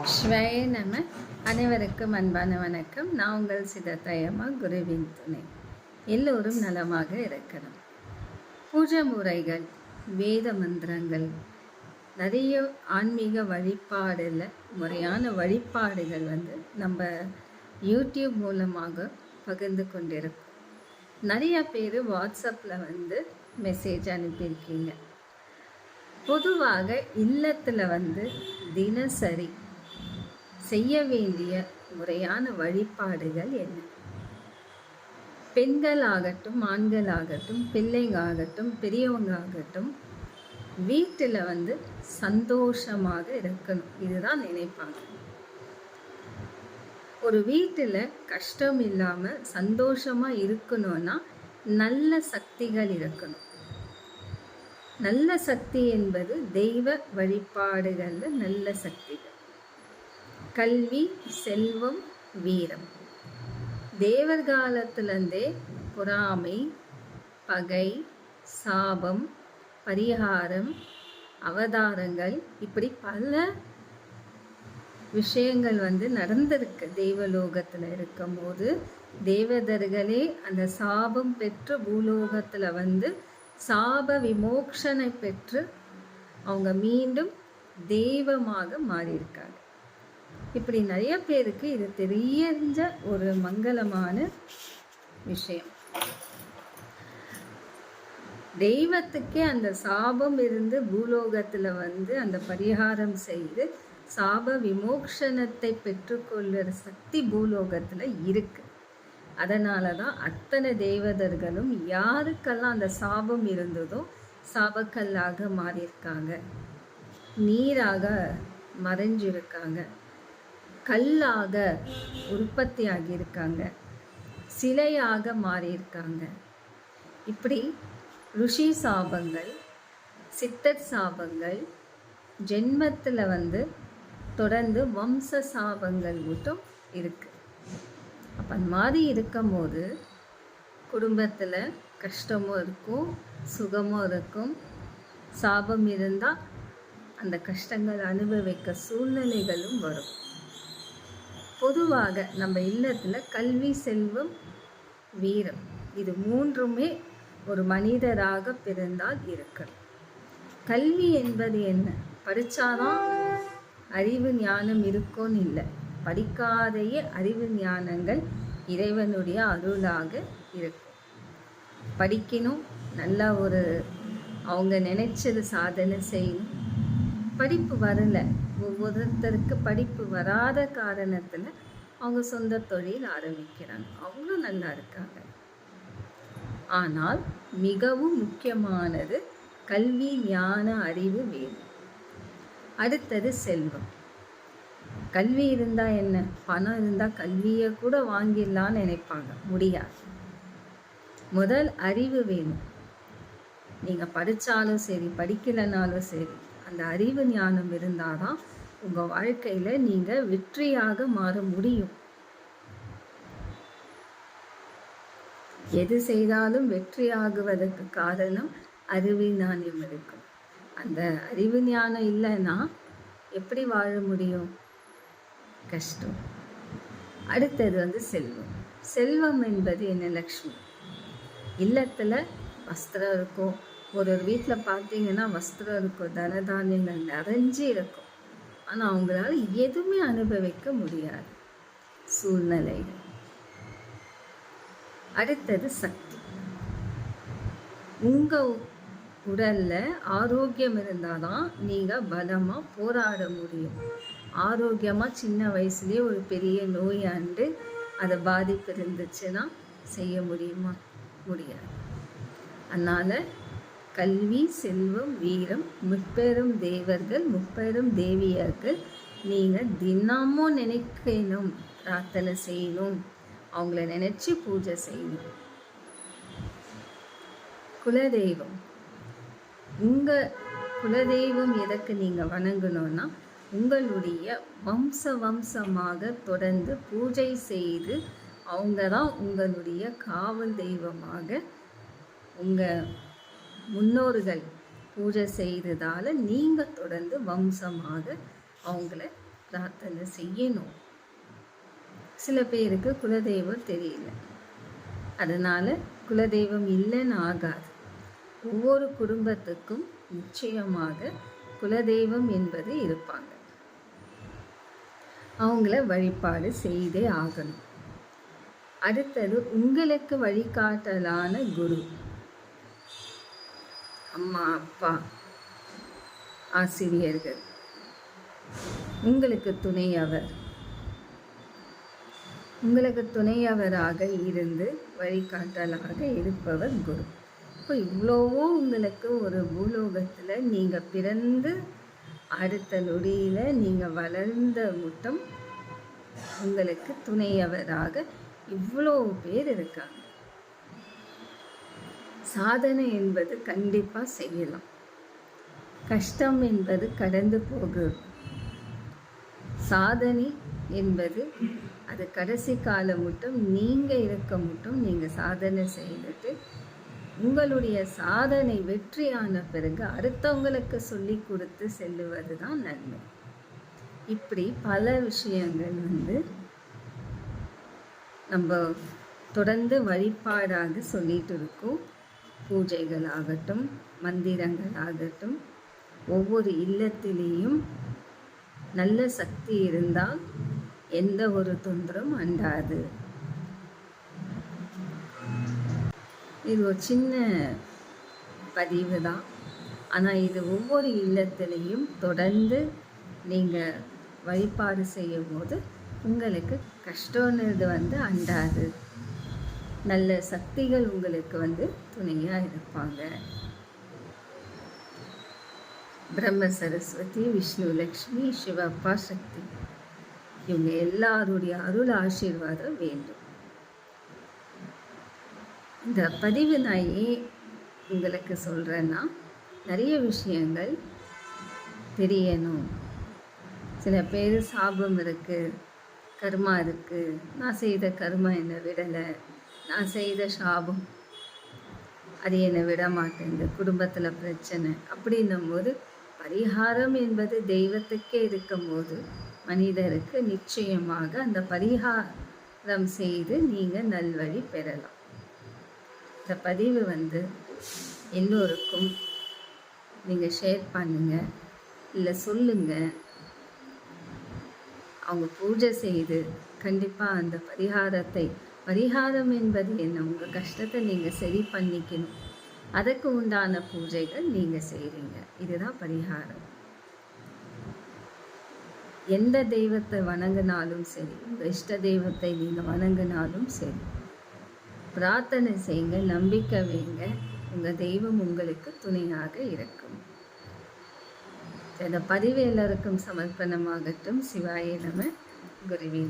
ஸ்வய நம. அனைவருக்கும் அன்பான வணக்கம். நான் உங்கள் சிதத்தையம்மா, குருவின் துணை. எல்லோரும் நலமாக இருக்கணும். பூஜை முறைகள், வேத மந்திரங்கள், நிறைய ஆன்மீக வழிபாடில் முறையான வழிபாடுகள் நம்ம யூடியூப் மூலமாக பகிர்ந்து கொண்டிருக்கோம். நிறைய பேர் வாட்ஸ்அப்பில் மெசேஜ் அனுப்பியிருக்கீங்க. பொதுவாக இல்லத்தில் தினசரி செய்ய வேண்டிய முறையான வழிபாடுகள் என்ன? பெண்களாகட்டும், ஆண்களாகட்டும், பிள்ளைங்களாகட்டும், பெரியவங்க ஆகட்டும், வீட்டில் சந்தோஷமாக இருக்கணும், இதுதான் நினைப்பாங்க. ஒரு வீட்டில் கஷ்டம் இல்லாமல் சந்தோஷமாக இருக்கணும்னா நல்ல சக்திகள் இருக்கணும். நல்ல சக்தி என்பது தெய்வ வழிபாடுகளில் நல்ல சக்திகள். கல்வி, செல்வம், வீரம். தேவர் காலத்திலிருந்தே பொறாமை, பகை, சாபம், பரிகாரம், அவதாரங்கள், இப்படி பல விஷயங்கள் நடந்திருக்கு. தெய்வலோகத்தில் இருக்கும் போது தேவதர்களே அந்த சாபம் பெற்று பூலோகத்தில் சாப விமோக்ஷனை பெற்று அவங்க மீண்டும் தெய்வமாக மாறியிருக்காங்க. இப்படி நிறைய பேருக்கு இது தெரிஞ்ச ஒரு மங்களமான விஷயம். தெய்வத்துக்கே அந்த சாபம் இருந்து பூலோகத்தில் அந்த பரிகாரம் செய்து சாப விமோக்ஷனத்தை பெற்றுக்கொள்ளுற சக்தி பூலோகத்தில் இருக்கு. அதனால தான் அத்தனை தேவதர்களும் யாருக்கெல்லாம் அந்த சாபம் இருந்ததோ சாபக்கல்லாக மாறியிருக்காங்க, நீராக மறைஞ்சிருக்காங்க, கல்லாக உற்பத்தி ஆகியிருக்காங்க, சிலையாக மாறியிருக்காங்க. இப்படி ருஷி சாபங்கள், சித்தர் சாபங்கள், ஜென்மத்தில் தொடர்ந்து வம்ச சாபங்கள் மட்டும் இருக்கு. அப்போ அந்த மாதிரி இருக்கும் போது குடும்பத்தில் கஷ்டமும் இருக்கும், சுகமும் இருக்கும். சாபம் இருந்தால் அந்த கஷ்டங்கள் அனுபவிக்க சூழ்நிலைகளும் வரும். பொதுவாக நம்ம இல்லத்தில் கல்வி, செல்வம், வீரம், இது மூன்றுமே ஒரு மனிதராக பிறந்தால் இருக்கணும். கல்வி என்பது என்ன? படித்தாதான் அறிவு ஞானம் இருக்கும்னு இல்லை. படிக்காதையே அறிவு ஞானங்கள் இறைவனுடைய அருளாக இருக்கும். படிக்கணும், நல்லா ஒரு அவங்க நினைச்சது சாதனை செய்யணும். படிப்பு வரலை, ஒவ்வொருத்தருக்கு படிப்பு வராத காரணத்தில் அவங்க சொந்த தொழில் ஆரம்பிக்கிறாங்க, அவங்களும் நல்லா இருக்காங்க. ஆனால் மிகவும் முக்கியமானது கல்வி, ஞான, அறிவு வேணும். அடுத்தது செல்வம். கல்வி இருந்தால் என்ன? பணம் இருந்தால் கல்வியை கூட வாங்கிடலான்னு நினைப்பாங்க, முடியாது. முதல் அறிவு வேணும். நீங்கள் படித்தாலும் சரி, படிக்கலைனாலும் சரி, அந்த அறிவு ஞானம் இருந்தால் தான் உங்கள் வாழ்க்கையில் நீங்கள் வெற்றியாக மாற முடியும். எது செய்தாலும் வெற்றி ஆகுவதற்கு காரணம் அறிவு ஞானம் இருக்கும். அந்த அறிவு ஞானம் இல்லைன்னா எப்படி வாழ முடியும்? கஷ்டம். அடுத்தது செல்வம். செல்வம் என்பது என்ன? லக்ஷ்மி. இல்லத்தில் வஸ்திரம் இருக்கும். ஒரு வீட்டில் பார்த்தீங்கன்னா வஸ்திரம் இருக்கும், தனதானியங்கள் நிறைஞ்சி இருக்கும். ஆனால் அவங்களால எதுவுமே அனுபவிக்க முடியாது சூழ்நிலைகள். அடுத்தது சக்தி. உங்கள் உடலில் ஆரோக்கியம் இருந்தால் தான் நீங்கள் பலமாக போராட முடியும். ஆரோக்கியமாக சின்ன வயசுலேயே ஒரு பெரிய நோயாண்டு அதை பாதிப்பு இருந்துச்சுன்னா செய்ய முடியுமா? முடியாது. அதனால் கல்வி, செல்வம், வீரம், முப்பெரும் தேவர்கள், முப்பெரும் தேவியர்கள் நீங்கள் தினமும் நினைக்கணும், பிரார்த்தனை செய்யணும், அவங்கள நினச்சி பூஜை செய்யணும். குலதெய்வம். உங்கள் குலதெய்வம் எதற்கு நீங்கள் வணங்கணும்னா உங்களுடைய வம்சமாக தொடர்ந்து பூஜை செய்து அவங்க தான் உங்களுடைய காவல் தெய்வமாக. உங்கள் முன்னோர்கள் பூஜை செய்ததால் நீங்கள் தொடர்ந்து வம்சமாக அவங்கள பிரார்த்தனை செய்யணும். சில பேருக்கு குலதெய்வம் தெரியல, அதனால் குலதெய்வம் இல்லைன்னு ஆகாது. ஒவ்வொரு குடும்பத்துக்கும் நிச்சயமாக குலதெய்வம் என்பது இருப்பாங்க. அவங்கள வழிபாடு செய்தே ஆகணும். அடுத்தது உங்களுக்கு வழிகாட்டலான குரு, அம்மா, அப்பா, ஆசிரியர்கள், உங்களுக்கு துணையவராக இருந்து வழிகாட்டலாக இருப்பவர் குரு. இப்போ இவ்வளவோ உங்களுக்கு ஒரு பூலோகத்தில் நீங்கள் பிறந்து அடுத்த நொடியில் நீங்கள் வளர்ந்த மட்டும் உங்களுக்கு துணையவராக இவ்வளோ பேர் இருக்காங்க. சாதனை என்பது கண்டிப்பாக செய்யலாம். கஷ்டம் என்பது கடந்து போகும். சாதனை என்பது அது கடைசி காலம் மட்டும் நீங்கள் இருக்க மட்டும் நீங்கள் சாதனை செய்துட்டு உங்களுடைய சாதனை வெற்றியான பிறகு அடுத்தவங்களுக்கு சொல்லி கொடுத்து செல்லுவது தான் நன்மை. இப்படி பல விஷயங்கள் நம்ம தொடர்ந்து வழிபாடாக சொல்லிட்டு இருக்கோம். பூஜைகள் ஆகட்டும், மந்திரங்கள் ஆகட்டும், ஒவ்வொரு இல்லத்திலேயும் நல்ல சக்தி இருந்தால் எந்த ஒரு தொந்தரும் அண்டாது. இது ஒரு சின்ன பதிவு தான், ஆனால் இது ஒவ்வொரு இல்லத்திலையும் தொடர்ந்து நீங்கள் வழிபாடு செய்யும் போது உங்களுக்கு கஷ்டம்னு அண்டாது. நல்ல சக்திகள் உங்களுக்கு துணையாக இருப்பாங்க. பிரம்ம சரஸ்வதி, விஷ்ணு லக்ஷ்மி, சிவப்பா சக்தி, இவங்க எல்லாருடைய அருள் ஆசீர்வாதம் வேண்டும். இந்த பதிவு நான் ஏன் உங்களுக்கு சொல்கிறேன்னா, நிறைய விஷயங்கள் தெரியணும். சில பேர் சாபம் இருக்குது, கர்மா இருக்குது, நான் செய்த கர்மா என்னை விடலை, நான் செய்த சாபம் அது என்னை விட மாட்டேங்குது, குடும்பத்தில் பிரச்சனை அப்படின்னும் போது பரிகாரம் என்பது தெய்வத்துக்கே இருக்கும்போது மனிதருக்கு நிச்சயமாக அந்த பரிகாரம் செய்து நீங்கள் நல்வழி பெறலாம். இந்த பதிவு எல்லோருக்கும் நீங்கள் ஷேர் பண்ணுங்கள், இல்லை சொல்லுங்கள். அவங்க பூஜை செய்து கண்டிப்பாக அந்த பரிகாரம் என்பது என்ன, உங்கள் கஷ்டத்தை நீங்கள் சரி பண்ணிக்கணும், அதுக்கு உண்டான பூஜைகள் நீங்கள் செய்கிறீங்க. இதுதான் பரிகாரம். எந்த தெய்வத்தை வணங்கினாலும் சரி, உங்கள் இஷ்ட தெய்வத்தை நீங்கள் வணங்கினாலும் சரி, பிரார்த்தனை செய்யுங்க, நம்பிக்கை வைங்க, உங்கள் தெய்வம் உங்களுக்கு துணையாக இருக்கும். இந்த பதிவு எல்லாருக்கும் சமர்ப்பணமாகட்டும். சிவாய நம. குருவே.